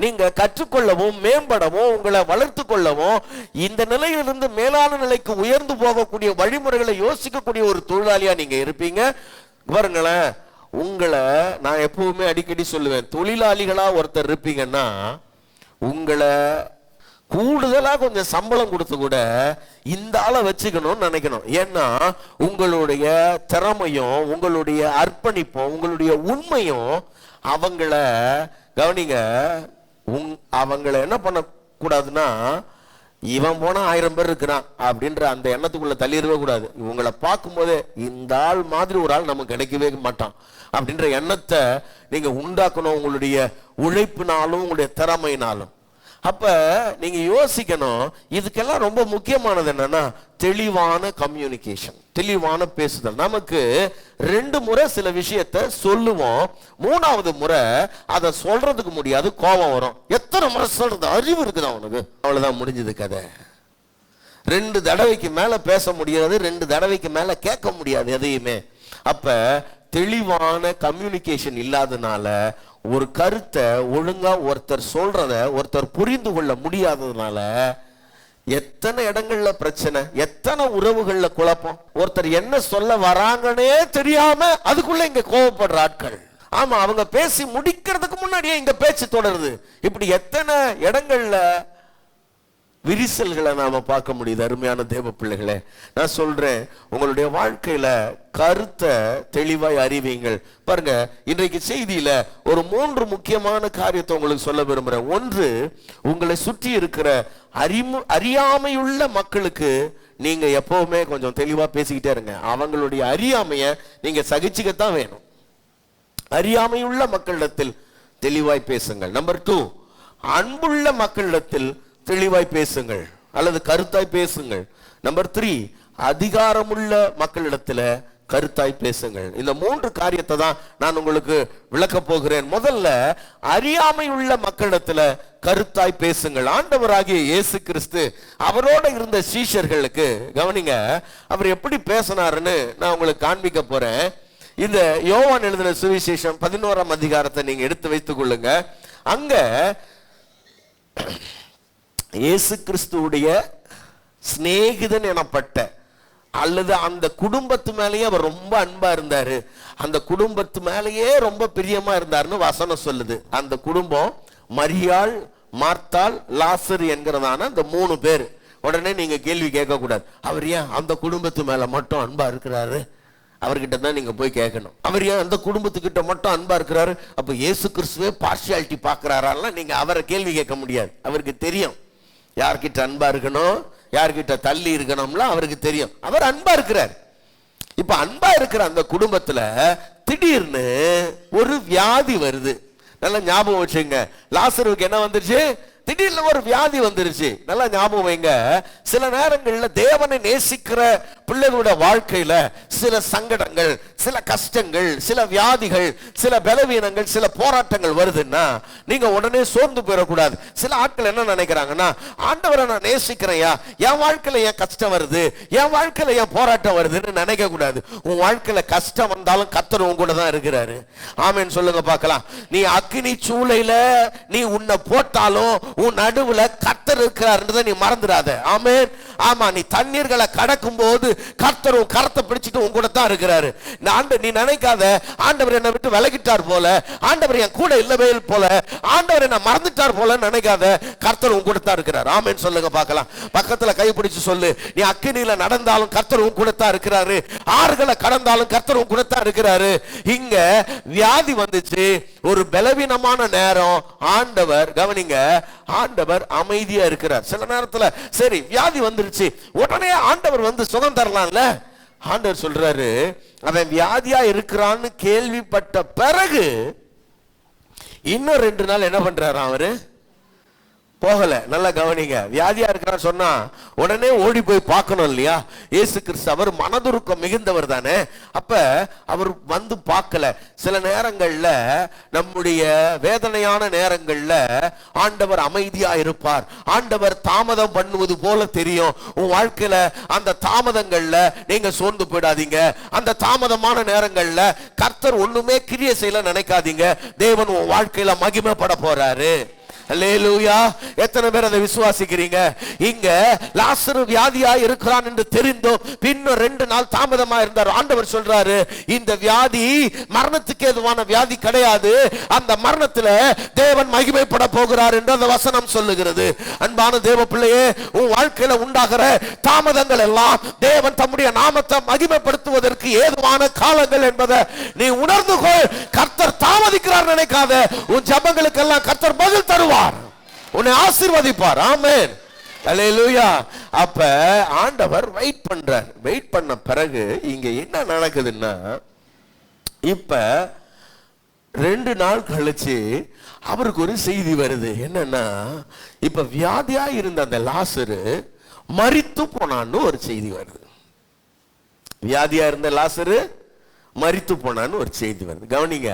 நீங்க கற்றுக்கொள்ளவும் மேம்படவும் உங்களை வளர்த்து கொள்ளவும் இந்த நிலையிலிருந்து மேலான நிலைக்கு உயர்ந்து போகக்கூடிய வழிமுறைகளை யோசிக்கக்கூடிய ஒரு தொழிலாளியா நீங்க இருப்பீங்க. பாருங்களேன், உங்களை நான் எப்பவுமே அடிக்கடி சொல்லுவேன், தொழிலாளிகளா ஒருத்தர் இருப்பீங்கன்னா உங்களை கூடுதலா கொஞ்சம் சம்பளம் கொடுத்து கூட இந்த ஆளை வச்சுக்கணும்னு நினைக்கணும். ஏன்னா உங்களுடைய திறமையும் உங்களுடைய அர்ப்பணிப்பும் உங்களுடைய உண்மையும் அவங்கள கவனிங்க, அவங்களை என்ன பண்ண கூடாதுன்னா, இவன் போனா 1000 பேர் இருக்கிறான் அப்படின்ற அந்த எண்ணத்துக்குள்ள தள்ளிடவே கூடாது. இவங்களை பார்க்கும் போதே இந்த ஆள் மாதிரி ஒரு ஆள் நமக்கு கிடைக்கவே மாட்டான் அப்படின்ற எண்ணத்தை நீங்க உண்டாக்கணும், உங்களுடைய உழைப்பினாலும் உங்களுடைய திறமையினாலும். அப்ப நீங்க யோசிக்கணும், இதுக்கெல்லாம் ரொம்ப முக்கியமானது என்னன்னா தெளிவான கம்யூனிகேஷன், தெளிவான பேசுதல். நமக்கு 2 முறை சில விஷயத்தை சொல்லுவோம், 3வது முறை அதை சொல்றதுக்கு முடியாது, கோபம் வரும். எத்தனை முறை சொல்றது? அறிவு இருக்குது அவனுக்கு, அவ்வளவுதான் முடிஞ்சது கதை. 2 தடவைக்கு மேல பேச முடியாது, 2 தடவைக்கு மேல கேட்க முடியாது எதையுமே. அப்ப தெளிவான கம்யூனிகேஷன் இல்லாதனால ஒரு கருத்தை ஒழுங்கா ஒருத்தர் சொல்றத ஒருத்தர் புரிந்து கொள்ள முடியாததுனால எத்தனை இடங்கள்ல பிரச்சனை, எத்தனை உறவுகள்ல குழப்பம், ஒருத்தர் என்ன சொல்ல வராங்கன்னே தெரியாம அதுக்குள்ள இங்க கோவப்படுற ஆட்கள். ஆமா, அவங்க பேசி முடிக்கிறதுக்கு முன்னாடியே இங்க பேச்சு தொடருது. இப்படி எத்தனை இடங்கள்ல விரிசல்களை நாம பார்க்க முடியுது. அருமையான தேவ பிள்ளைகளே, நான் சொல்றேன், உங்களுடைய வாழ்க்கையில கருத்தை தெளிவாய் அறிவீங்கள். பாருங்க, இன்றைக்கு செய்தியில ஒரு 3 முக்கியமான காரியத்தை உங்களுக்கு சொல்ல விரும்புறேன். ஒன்று, உங்களை சுற்றி இருக்கிற அறியாமையுள்ள மக்களுக்கு நீங்க எப்பவுமே கொஞ்சம் தெளிவா பேசிக்கிட்டே இருங்க. அவங்களுடைய அறியாமைய நீங்க சகிச்சுக்கத்தான் வேணும். அறியாமையுள்ள மக்களிடத்தில் தெளிவாய் பேசுங்கள். நம்பர் 2, அன்புள்ள மக்களிடத்தில் தெளிவாய் பேசுங்கள் அல்லது கருத்தாய் பேசுங்கள். நம்பர் 3, அதிகாரமுள்ள மக்களிடத்துல கருத்தாய் பேசுங்கள். இந்த 3 காரியத்தை தான் நான் உங்களுக்கு விளக்க போகிறேன். முதல்ல, அறியாமை உள்ள மக்களிடத்துல கருத்தாய் பேசுங்கள். ஆண்டவராகிய இயேசு கிறிஸ்து அவரோட இருந்த சீஷர்களுக்கு கவனிங்க, அவர் எப்படி பேசினாருன்னு நான் உங்களுக்கு காண்பிக்க போறேன். இந்த யோவான் எழுதின சுவிசேஷம் 11ஆம் அதிகாரத்தை நீங்க எடுத்து வைத்துக் கொள்ளுங்க. அங்க இயேசு கிறிஸ்துவுடைய சிநேகிதன் எனப்பட்ட அல்லது அந்த குடும்பத்து மேலேயே அவர் ரொம்ப அன்பா இருந்தாரு, அந்த குடும்பத்து மேலேயே ரொம்ப பிரியமா இருந்தாருன்னு வசனம் சொல்லுது. அந்த குடும்பம் மரியாள், மார்த்தாள், லாசரு என்கிறதான அந்த 3 பேர். உடனே நீங்க கேள்வி கேட்க கூடாது, அவர் ஏன் அந்த குடும்பத்து மேல மட்டும் அன்பா இருக்கிறாரு? அவர்கிட்ட தான் நீங்க போய் கேட்கணும். அவர் ஏன் அந்த குடும்பத்துக்கிட்ட மட்டும் அன்பா இருக்கிறாரு? அப்ப இயேசு கிறிஸ்துவே பார்ஷியாலிட்டி பாக்குறாராலாம் நீங்க அவரை கேள்வி கேட்க முடியாது. அவருக்கு தெரியும் யார்கிட்ட அன்பா இருக்கணும், யார்கிட்ட தள்ளி இருக்கணும்லாம் அவருக்கு தெரியும். அவர் அன்பா இருக்கிறார். இப்ப அன்பா இருக்கிற அந்த குடும்பத்துல திடீர்னு ஒரு வியாதி வருது. நல்லா ஞாபகம் வச்சுங்க, லாசருவுக்கு என்ன வந்துருச்சு? திடீர்னு ஒரு வியாதி வந்துருச்சு. நல்லா ஞாபகம் வைங்க, சில நேரங்கள்ல தேவனை நேசிக்கிற பிள்ளைகளோட வாழ்க்கையில சில சங்கடங்கள், சில கஷ்டங்கள், சில வியாதிகள், சில பலவீனங்கள், சில போராட்டங்கள் வருதுன்னா நீங்க உடனே சோர்ந்து போயிடக்கூடாது. சில ஆட்கள் என்ன நினைக்கிறாங்கன்னா, ஆண்டவரை நான் நேசிக்கிறேயா, என் வாழ்க்கையில ஏன் கஷ்டம் வருது, என் வாழ்க்கையில ஏன் போராட்டம் வருதுன்னு நினைக்க கூடாது. உன் வாழ்க்கையில கஷ்டம் வந்தாலும் கர்த்தர் உன் கூட தான் இருக்கிறாரு. ஆமென் சொல்லுங்க பார்க்கலாம். நீ அக்கினி சூளையில நீ உன்னை போட்டாலும் உன் நடுவுல கர்த்தர் இருக்கிறாருன்றதை நீ மறந்துடாத. ஆமென். ஆமா, நீ தண்ணீர்களை கடக்கும் போது கர்த்தர் உன் கரத்தை பிடிச்சிட்டு உன் கூட தான் இருக்கிறாரு. நீ நினைக்காத ஆண்டவர் என்னை விட்டு விலகிட்டார் போல, ஆண்டவர் என் கூட இல்லவே போல, ஆண்டவர் என்ன மறந்துட்டார் போல நினைக்காத. கர்த்தர் உன் கூட தான் இருக்கிறார். ஆமென் சொல்லுங்க பார்க்கலாம். பக்கத்துல கை பிடிச்சு சொல்லு, நீ அக்கினியில நடந்தாலும் கர்த்தர் உன் கூட தான் இருக்கிறாரு, ஆறுகளை கடந்தாலும் கர்த்தர் உன் கூட தான் இருக்கிறாரு. இங்க வியாதி வந்துச்சு, ஒரு பலவீனமான நேரம். ஆண்டவர் கவனிங்க, ஆண்டவர் அமைதியா இருக்கிறார். சில நேரத்துல சரி வியாதி வந்துருச்சு, உடனே ஆண்டவர் வந்து சுகம் தரலாம்ல. ஆண்டவர் சொல்றாரு, அவன் வியாதியா இருக்கிறான்னு கேள்விப்பட்ட பிறகு இன்னும் 2 நாள் என்ன பண்றாரு? அவரு போகல. நல்லா கவனிங்க, வியாதியா இருக்கிறான்னு சொன்னா உடனே ஓடி போய் பார்க்கணும் இல்லையா? இயேசு கிறிஸ்து அவர் மனதுருக்கம் மிகுந்தவர் தானே. அப்ப அவர் வந்து பார்க்கல. சில நேரங்கள்ல நம்முடைய வேதனையான நேரங்கள்ல ஆண்டவர் அமைதியா இருப்பார். ஆண்டவர் தாமதம் பண்ணுவது போல தெரியும். உன் வாழ்க்கையில அந்த தாமதங்கள்ல நீங்க சோர்ந்து போயிடாதீங்க. அந்த தாமதமான நேரங்கள்ல கர்த்தர் ஒண்ணுமே கிரியை செய்யல நினைக்காதீங்க. தேவன் உன் வாழ்க்கையில மகிமைப்பட போறாரு. அல்லேலூயா. எத்தனை பேர் அதை விசுவாசிக்கிறீங்க? இங்க லாசரு வியாதியா இருக்கிறான் என்று தெரிந்தோம், பின்னர் 2 நாள் தாமதமா இருந்தார். ஆண்டவர் சொல்றாரு, இந்த வியாதி மரணத்துக்கு ஏதுவான வியாதி கிடையாது, அந்த மரணத்துல தேவன் மகிமைப்பட போகிறார் என்று அந்த வசனம் சொல்லுகிறது. அன்பான தேவ பிள்ளையே, உன் வாழ்க்கையில உண்டாகிற தாமதங்கள் எல்லாம் தேவன் தம்முடைய நாமத்தை மகிமைப்படுத்துவதற்கு ஏதுவான காலங்கள் என்பதை நீ உணர்ந்து கொள். கர்த்தர் தாமதிக்கிறார் நினைக்காத. உன் ஜெபங்களுக்கெல்லாம் கர்த்தர் பதில் தருவார், உன்னை ஆசீர்வதிப்பார். ஆமென். அல்லேலூயா. அப்ப ஆண்டவர் வெயிட் பண்றார். வெயிட் பண்ண பிறகு இங்க என்ன நடக்குதுன்னா, இப்ப 2 நாள் கழிச்சு அவருக்கு ஒரு செய்தி வருது. என்னன்னா, இப்ப வியாதியா இருந்த அந்த லாசரு மரித்து போனான்னு ஒரு செய்தி வருது. வியாதியா இருந்த லாசரு மரித்து போனான்னு ஒரு செய்தி வருது. கவனிங்க,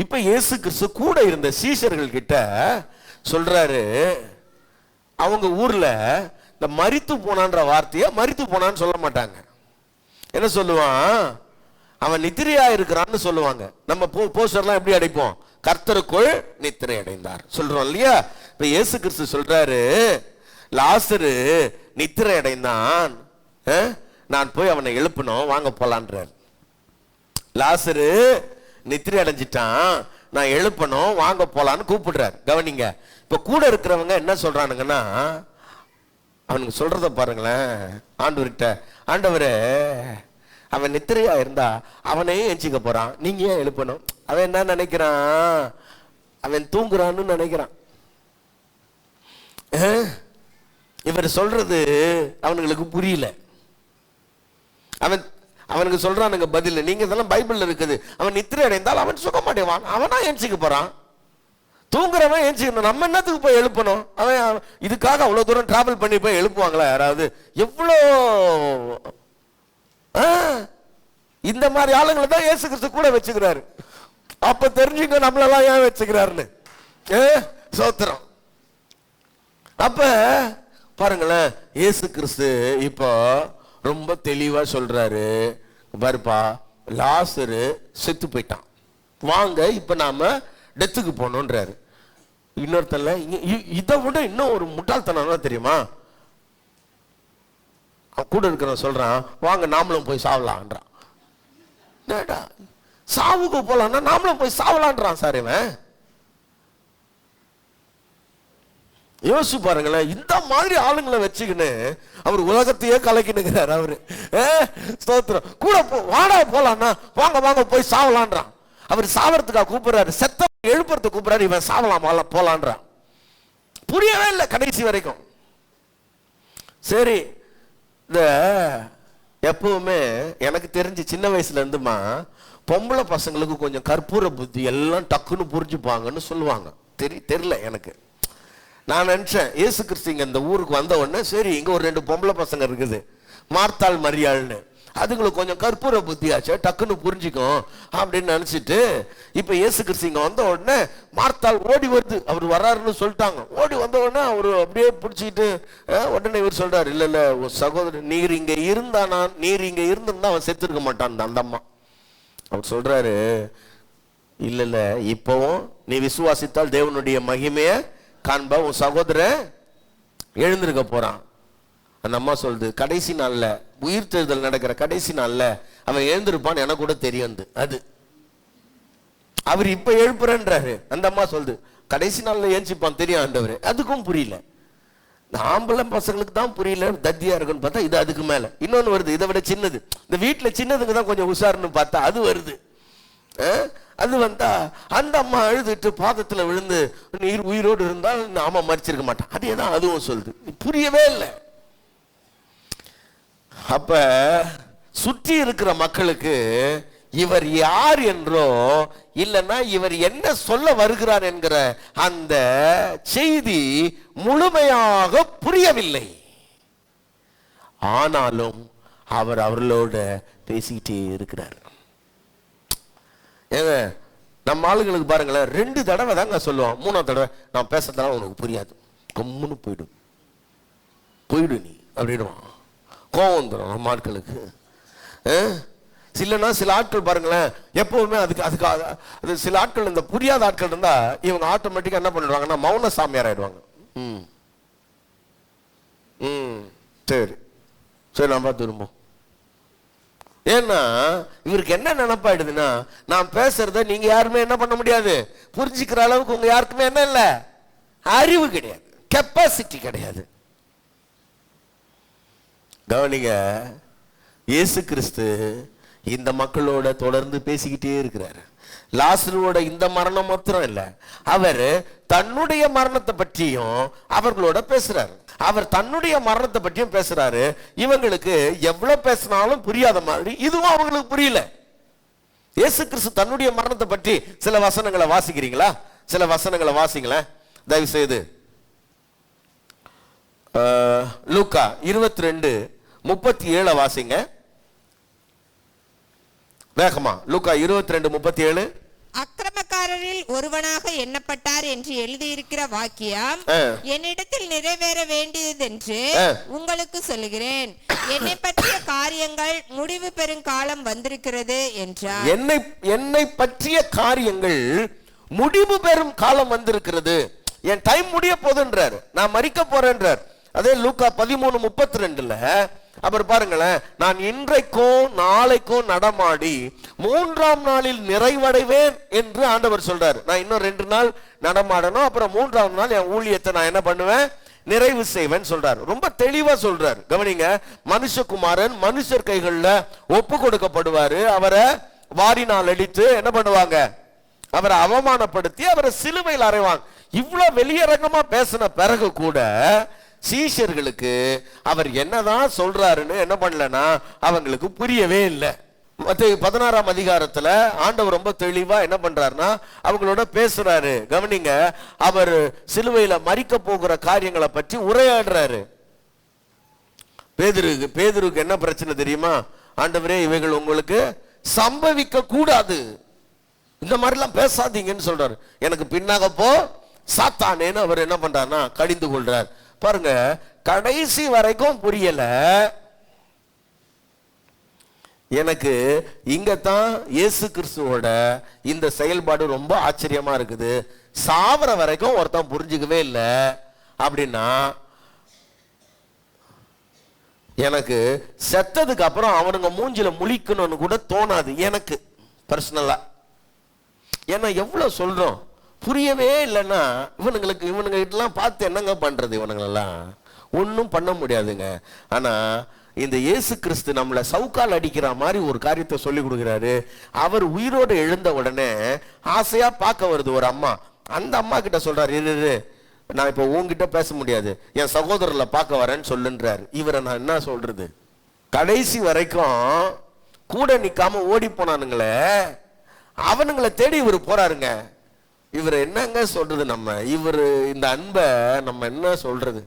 இப்ப இயேசு கிறிஸ்து கூட இருந்த சீஷர்கள் கிட்ட சொல்றாரு, அவங்க ஊர்ல இந்த மரித்து போனான்ற வார்த்தைய மரித்து போனான்னு சொல்ல மாட்டாங்க. என்ன சொல்லுவான்? அவன் நித்திரையா இருக்கிறான்னு சொல்லுவாங்க. நம்ம போஸ்டர்லாம் எப்படி அடைப்போம்? கர்த்தருக்குள் நித்திரை அடைந்தார் சொல்றோம் இல்லையா? இப்ப இயேசு கிறிஸ்து சொல்றாரு, லாசரு நித்திரை அடைந்தான், நான் போய் அவனை எழுப்பணும், வாங்க போலான்றார். லாசரு நித்திரை அடைஞ்சிட்டான், நான் எழுப்பணும், வாங்க போலான்னு கூப்பிடுறார். கவனிங்க, இப்ப கூட இருக்கிறவங்க என்ன சொல்றானுங்கன்னா, அவனுக்கு சொல்றத பாருங்களேன். ஆண்டவர்கிட்ட, ஆண்டவரே அவன் நித்திரையா இருந்தா அவனையும் எஞ்சிக்க போறான், நீங்க ஏன் எழுப்பணும்? அவன் என்ன நினைக்கிறான்? அவன் தூங்குறான்னு நினைக்கிறான். இவர் சொல்றது அவனுங்களுக்கு புரியல. அவனுக்கு சொல்றானுங்க பதில், நீங்க இதெல்லாம் பைபிள்ல இருக்குது. அவன் நித்திரை அடைந்தால் அவன் சுக மாட்டேவான், அவனா எஞ்சிக்க போறான். தூங்குறவன் எஞ்சிக்கணும், நம்ம என்னத்துக்கு போய் எழுப்பணும்? அவன் இதுக்காக அவ்வளவு தூரம் டிராவல் பண்ணி போய் எழுப்புவாங்களா யாராவது? எவ்வளோ இந்த மாதிரி ஆளுங்களை தான் இயேசு கிறிஸ்து கூட வச்சுக்கிறாரு. அப்ப தெரிஞ்சுங்க நம்மளெல்லாம் ஏன் வச்சுக்கிறாருன்னு. சோத்திரம். அப்ப பாருங்களேன், இயேசு கிறிஸ்து இப்போ ரொம்ப தெளிவா சொல்றாரு, பாருப்பா லாசரு செத்து போயிட்டான், வாங்க இப்ப நாம டெத்துக்கு போனோன்றாரு. இன்னொருத்தல இதை விட இன்னும் ஒரு முட்டாள்தனம் தெரியுமா? கூட இருக்கிறவன் சொல்றான், வாங்க நாமளும் போய் சாவலான்றான். சாவுக்கு போலான்னா நாமளும் போய் சாவலான்றான் சார் இவன். யோசிச்சு பாருங்களேன், இந்த மாதிரி ஆளுங்களை வச்சுக்கின்னு அவர் உலகத்தையே கலக்கினுக்கிறார் அவரு. ஸ்தோத்திரம். கூட வாடா போலான்னா வாங்க வாங்க போய் சாவலான்றான். அவர் சாவறதுக்காக கூப்பிடுறாரு, செத்த எழுப்புறதுக்கு கூப்பிடுறாரு, இவன் சாவலாம் போலான்றான். புரியவே இல்லை கடைசி வரைக்கும். சரி, இந்த எப்பவுமே எனக்கு தெரிஞ்சு சின்ன வயசுல இருந்துமா பொம்பளை பசங்களுக்கு கொஞ்சம் கற்பூர புத்தி, எல்லாம் டக்குன்னு புரிஞ்சுப்பாங்கன்னு சொல்லுவாங்க. தெரியல எனக்கு. நான் நினைச்சேன் இயேசு கிறிஸ்து இங்க இந்த ஊருக்கு வந்த உடனே, சரி இங்க ஒரு 2 பொம்பளை பசங்க இருக்குது, மார்த்தாள் மரியாள்னு, அதுங்களுக்கு கொஞ்சம் கற்பூர புத்தியாச்சு, டக்குன்னு புரிஞ்சுக்கும் அப்படின்னு நினைச்சிட்டு, இப்ப இயேசு கிறிஸ்து இங்க வந்த உடனே மார்த்தாள் ஓடி வருது, அவர் வர்றாருன்னு சொல்லிட்டாங்க. ஓடி வந்த உடனே அவரு அப்படியே பிடிச்சிக்கிட்டு உடனே இவர் சொல்றாரு, இல்ல இல்ல சகோதரர், நீர் இங்க இருந்திருந்தா அவன் செத்துருக்க மாட்டான் அந்த அம்மா. அவர் சொல்றாரு, இல்ல இல்ல இப்பவும் நீ விசுவாசித்தால் தேவனுடைய மகிமைய காண்பா, உன் சகோதரன் எழுந்திருக்க போறான். அந்த அம்மா சொல்லுது, கடைசி நாள்ல உயிர் தேர்தல் நடக்கிற கடைசி நாள்ல அவன் எழுந்திருப்பான்னு எனக்கு கூட தெரியும். அது அவர் இப்ப எழுப்புறன்றாரு. அந்த அம்மா சொல்லுது, கடைசி நாள்ல ஏஞ்சிப்பான் தெரியும் ஆண்டவரு. அதுக்கும் புரியல. ஆம்பளை பசங்களுக்கு தான் புரியல, தத்தியா இருக்குன்னு பார்த்தா இது அதுக்கு மேல இன்னொன்னு வருது, இதை விட சின்னது. இந்த வீட்டுல சின்னதுங்க தான் கொஞ்சம் உஷாருன்னு பார்த்தா அது வருது. அது வந்தா அந்த அம்மா அழுதுட்டு பாதத்துல விழுந்து, நீர் உயிரோடு இருந்தால் நாம மறிச்சிருக்க மாட்டான். அதேதான் அதுவும் சொல்லுது. புரியவே இல்லை. அப்ப சுற்றி இருக்கிற மக்களுக்கு இவர் யார் என்றோ இல்லைன்னா இவர் என்ன சொல்ல வருகிறார் என்கிற அந்த செய்தி முழுமையாக புரியவில்லை. ஆனாலும் அவர் அவர்களோட பேசிக்கிட்டே இருக்கிறார். ஏங்க நம்ம ஆளுங்களுக்கு பாருங்களேன், 2 தடவை தாங்க சொல்லுவான், 3ஆவது தடவை நான் பேசுறதுனால உனக்கு புரியாது, கம்முன்னு போயிடு நீ அப்படின்வான். கோவம் வந்துடும் நம்ம ஆட்களுக்கு. சிலனா சில ஆட்கள் பாருங்களேன், எப்பவுமே அது சில ஆட்கள் இந்த புரியாத ஆட்கள் இருந்தா இவங்க ஆட்டோமேட்டிக்கா என்ன பண்ணிடுவாங்கன்னா மௌன சாமியார் ஆயிடுவாங்க. சரி சரி நம்ம திரும்பவும். ஏன்னா இவருக்கு என்ன நினைப்பாயிடுதுன்னா, நான் பேசுறத நீங்க யாருமே என்ன பண்ண முடியாது, புரிஞ்சுக்கிற அளவுக்கு உங்க யாருக்குமே என்ன இல்லை, அறிவு கிடையாது, கெப்பாசிட்டி கிடையாது. கவனிங்க, இயேசு கிறிஸ்து இந்த மக்களோட தொடர்ந்து பேசிக்கிட்டே இருக்கிறார். லாசருவோட இந்த மரணம் மாத்திரம் இல்ல, அவர் தன்னுடைய மரணத்தை பற்றியும் அவர்களோட பேசுறாரு. அவர் தன்னுடைய மரணத்தை பற்றியும் பேசுறாரு. இவங்களுக்கு எவ்வளவு பேசினாலும் புரியாத மாதிரி இதுவும் அவங்களுக்கு புரியல. இயேசு கிறிஸ்து தன்னுடைய மரணத்தை பற்றி சில வசனங்களை வாசிக்கிறீங்களா? சில வசனங்களை வாசிங்களேன் தயவு செய்து. லூக்கா 22:37 வாசிங்க வேகமா. லூக்கா 22:37. அக்கிரமக்காரரில் ஒருவனாக எண்ணப்பட்டார் என்று எழுதியிருக்கிற வாக்கியம் என்னிடத்தில் நிறைவேற வேண்டியதென்று உங்களுக்கு சொல்லுகிறேன். என்னை பற்றிய காரியங்கள் முடிவு பெறும் காலம் வந்திருக்கிறது என்றார். என்னை பற்றிய காரியங்கள் முடிவு பெறும் காலம் வந்திருக்கிறது. என் டைம் முடிய போதுன்றார், நான் மரிக்க போறேன்றார். அதே லூக்கா 13:32 அப்புறம் பாருங்களேன், நான் இன்றைக்கும் நாளைக்கும் நடமாடி 3ஆம் நாளில் நிறைவடைவேன் என்று ஆண்டவர் சொல்றாரு. நான் இன்னும் 2 நாள் நடமாடணும், அப்புறம் 3ஆம் நாள் என் ஊழியத்தை நான் என்ன பண்ணுவேன், நிறைவு செய்வேன் சொல்றாரு. ரொம்ப தெளிவா சொல்றாரு. கவனிங்க, மனுஷகுமாரன் மனுஷர் கைகள்ல ஒப்பு கொடுக்கப்படுவாரு. அவரை வாரினால் அடித்து என்ன பண்ணுவாங்க, அவரை அவமானப்படுத்தி அவரை சிலுவையில் அறைவாங்க. இவ்வளவு வெளியரங்கமா பேசின பிறகு கூட சீஷர்களுக்கு அவர் என்னதான் சொல்றாருன்னு என்ன பண்ணலன்னா அவங்களுக்கு புரியவே இல்லை. மத்தேயு 16ஆம் அதிகாரத்துல ஆண்டவர் ரொம்ப தெளிவா என்ன பண்றாருன்னா அவங்களோட பேசுறாரு. கவனிங்க, அவர் சிலுவையில மரிக்க போகிற காரியங்களை பற்றி உரையாடுறாரு. பேதுருக்கு என்ன பிரச்சனை தெரியுமா? ஆண்டவரே, இவைகள் உங்களுக்கு சம்பவிக்க கூடாது, இந்த மாதிரிலாம் பேசாதீங்கன்னு சொல்றாரு. எனக்கு பின்னாக போ சாத்தானேன்னு அவர் என்ன பண்றாருன்னா கடிந்து கொள்றார். பாருங்க, கடைசி வரைக்கும் புரியல. எனக்கு இங்கத்தான் இயேசு கிறிஸ்துவோட இந்த செயல்பாடு ரொம்ப ஆச்சரியமா இருக்குது. சாவர வரைக்கும் ஒருத்தன் புரிஞ்சுக்கவே இல்லை அப்படின்னா, எனக்கு செத்ததுக்கு அப்புறம் அவனுங்க மூஞ்சில முழிக்கணும்னு கூட தோணாது எனக்கு பர்சனலா. ஏன்னா எவ்வளவு சொல்றோம், புரியவே இல்லைன்னா இவனுங்க இதெல்லாம் பார்த்து என்னங்க பண்றது? இவனுங்களெல்லாம் ஒன்றும் பண்ண முடியாதுங்க. ஆனா இந்த இயேசு கிறிஸ்து நம்மளை சவுக்கால் அடிக்கிற மாதிரி ஒரு காரியத்தை சொல்லி கொடுக்குறாரு. அவர் உயிரோடு எழுந்த உடனே ஆசையா பார்க்க வருது ஒரு அம்மா. அந்த அம்மா கிட்ட சொல்றாரு, இரு நான் இப்போ உங்ககிட்ட பேச முடியாது, என் சகோதரர்ல பார்க்க வரேன்னு சொல்லுன்றாரு. இவரை நான் என்ன சொல்றது? கடைசி வரைக்கும் கூட நிக்காம ஓடி போனானுங்களே, அவனுங்களை தேடி இவர் போறாருங்க. இவர் என்னங்க சொல்றது? இவர் இந்த அன்பை நம்ம என்ன சொல்றது?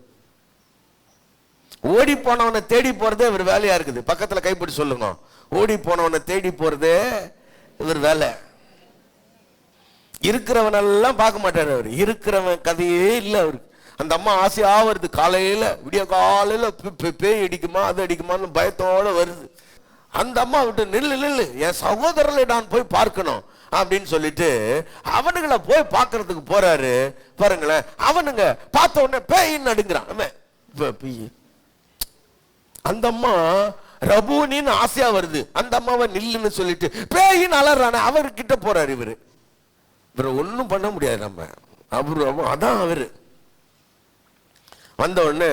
ஓடி போனவனை தேடி போறதே இவர் வேலையா இருக்குது. பக்கத்துல கைப்பிடி சொல்லுங்க, ஓடி போனவனை தேடி போறதே இவர் வேலை. இருக்கிறவனெல்லாம் பார்க்க மாட்டாரு அவர். இருக்கிறவன் கதையே இல்லை அவருக்கு. அந்த அம்மா ஆசையா வருது, காலையில விடிய காலையில பேய் அடிக்குமா அது அடிக்குமான்னு பயத்தோட வருது. அந்த அம்மா விட்டு நில்லு, என் சகோதரர்களை நான் போய் பார்க்கணும் அப்படின்னு சொல்லிட்டு அவனுங்களை போய் பார்க்கறதுக்கு போறாரு. பாருங்களேன், அவனுங்க பார்த்த உடனே பேயின்னு நடுங்கிறான். அந்த அம்மா ரபூனின்னு ஆசையா வருது, அந்த அம்மாவை நில்லுன்னு சொல்லிட்டு பேயின்னு அலறான அவர்கிட்ட போறாரு. இவரு ஒன்னும் பண்ண முடியாது நம்ம. அதான் அவரு வந்த உடனே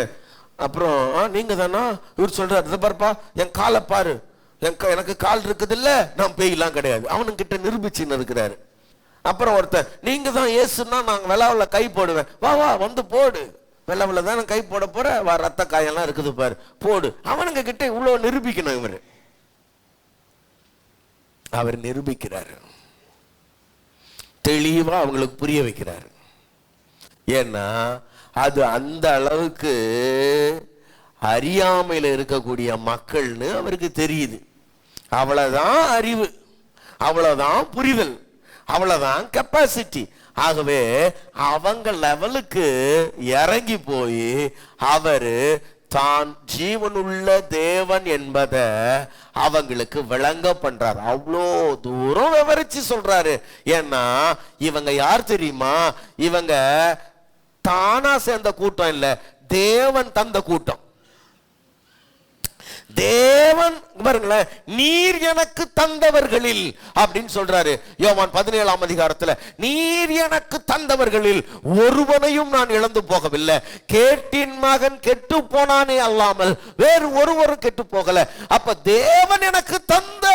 அப்புறம் நீங்க தானா? இவர் சொல்றாரு, பாருப்பா என் காலை பாரு, எனக்கு கால் இருக்குது இல்ல, நான் பேயெல்லாம் கிடையாது. அவனுங்கிட்ட நிரூபிச்சுன்னு இருக்கிறாரு. அப்புறம் ஒருத்தர், நீங்க தான் இயேசுன்னா நாங்க விழாவுல கை போடுவேன், வா வந்து போடு, விழாவுல தான் கை போட போற, வா ரத்த காயெல்லாம் இருக்குது பாரு போடு. அவனுங்க கிட்ட இவ்வளவு நிரூபிக்கணும். அவர் நிரூபிக்கிறாரு, தெளிவா அவங்களுக்கு புரிய வைக்கிறாரு. ஏன்னா அது அந்த அளவுக்கு அறியாமையில இருக்கக்கூடிய மக்கள்னு அவருக்கு தெரியுது. அவ்வளவுதான் அறிவு, அவ்வளவுதான் புரிதல், அவ்வளவுதான் கெப்பாசிட்டி. ஆகவே அவங்க லெவலுக்கு இறங்கி போய் அவரு தான் ஜீவனுள்ள தேவன் என்பதை அவங்களுக்கு விளங்க பண்றாரு. அவ்வளோ தூரம் விவரிச்சு சொல்றாரு. ஏன்னா இவங்க யார் தெரியுமா? இவங்க தானா சேர்ந்த கூட்டம் இல்ல, தேவன் தந்த கூட்டம். தேவன் பாருங்களேன், நீர் எனக்கு தந்தவர்களில் அப்படின்னு சொல்றாரு. யோவான் 17ஆம் அதிகாரத்துல, நீர் எனக்கு தந்தவர்களில் ஒருவனையும் நான் இழந்து போகவில்லை. கேட்டின் மகன் கெட்டு போனானே அல்லாமல் வேறு ஒருவரும் கெட்டு போகல. அப்ப தேவன் எனக்கு தந்த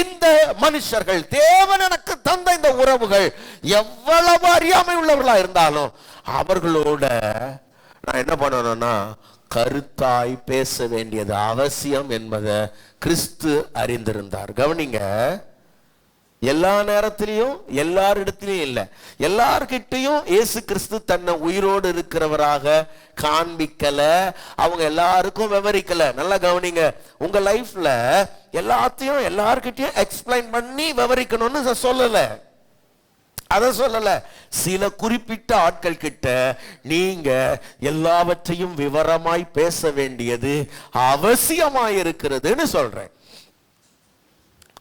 இந்த மனுஷர்கள், தேவன் எனக்கு தந்த இந்த உறவுகள் எவ்வளவு அறியாமை உள்ளவர்களா இருந்தாலும் அவர்களோட நான் என்ன பண்ணணும்னா கருத்தாய் பேச வேண்டியது அவசியம் என்பதை கிறிஸ்து அறிந்திருந்தார். கவனிங்க, எல்லா நேரத்திலையும் எல்லாரிடத்திலையும் இல்லை, எல்லார்கிட்டையும் இயேசு கிறிஸ்து தன்னை உயிரோடு இருக்கிறவராக காண்பிக்கல, அவங்க எல்லாருக்கும் விவரிக்கல. நல்லா கவனிங்க, உங்க லைஃப்ல எல்லாத்தையும் எல்லார்கிட்டையும் எக்ஸ்பிளைன் பண்ணி விவரிக்கணும்னு சொல்லல, அத சொல்லல. சில குறிப்பிட்ட ஆட்கள் கிட்ட நீங்க எல்லாவற்றையும் விவரமாய் பேச வேண்டியது அவசியமாய் இருக்கிறதுன்னு சொல்றேன்.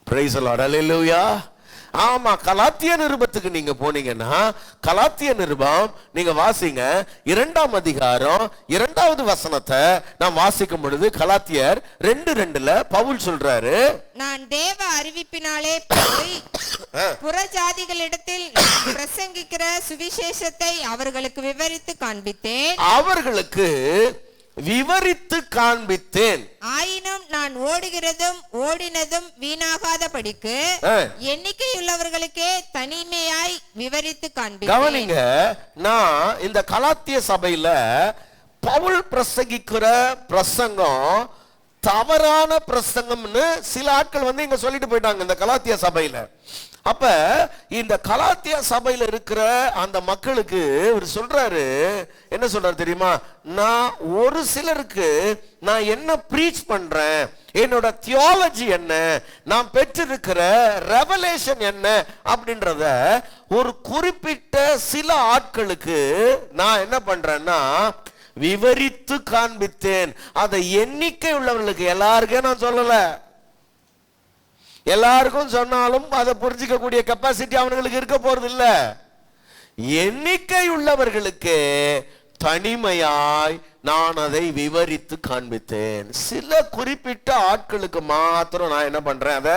பிரைஸ் தி லார்ட், ஹல்லேலூயா. ஆமா, கலாத்திய நிருபத்துக்கு நீங்க போனீங்கன்னா கலாத்திய நிருபம் நீங்க வாசிங்க, 2ஆம் அதிகாரம் 2வது வசனத்தை நான் வாசிக்கும் பொழுது கலாத்தியர் 2:2 பவுல் சொல்றாரு, நான் தேவ அறிவிப்பினாலே போய் புறஜாதிகளிடத்தில் பிரசங்கிக்கிற சுவிசேஷத்தை அவர்களுக்கு விவரித்து காண்பித்தேன். அவர்களுக்கு விவரித்து காண்பித்தேன். ஆயினும் நான் ஓடுகிறதும் ஓடினதும் வீணாகாத படிக்கு எண்ணிக்கையுள்ளவர்களுக்கே தனிமையாய் விவரித்து காண்பித்தேன். கவனிங்க, நான் இந்த கலாத்திய சபையில பவுல் பிரசங்கிக்கிற பிரசங்கம் தவறான பிரசங்கம்னு சில ஆட்கள் இங்க சொல்லிட்டு போயிட்டாங்க இந்த கலாத்திய சபையில. அப்ப இந்த கலாத்திய சபையில இருக்கிற அந்த மக்களுக்கு இவர் சொல்றாரு, என்ன சொல்றாரு தெரியுமா? நான் ஒரு சிலருக்கு நான் என்ன பிரீச் பண்றேன், என்னோட தியாலஜி என்ன, நான் பெற்றிருக்கிற ரெவலேஷன் என்ன அப்படின்றத ஒரு குறிப்பிட்ட சில ஆட்களுக்கு நான் என்ன பண்றேன்னா விவரித்து காண்பித்தேன். அதை எண்ணிக்கை உள்ளவர்களுக்கு எல்லாருக்கும் நான் சொல்லல. எல்லாருக்கும் சொன்னாலும் அதை புரிஞ்சிக்க கூடிய கெப்பாசிட்டி அவங்களுக்கு இருக்க போறது இல்ல. எண்ணிக்கை உள்ளவர்களுக்கு தனிமையாய் நான் அதை விவரித்து காண்பித்தேன். சில குறிப்பிட்ட ஆட்களுக்கு மாத்திரம் நான் என்ன பண்றேன், அதை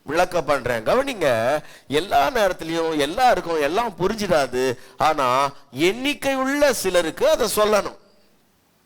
விளக்க பண்றேன். கவனிங்க, எல்லா நேரத்திலையும் எல்லாருக்கும் எல்லாம் புரிஞ்சிடாது. ஆனா எண்ணிக்கை உள்ள சிலருக்கு அதை சொல்லணும்.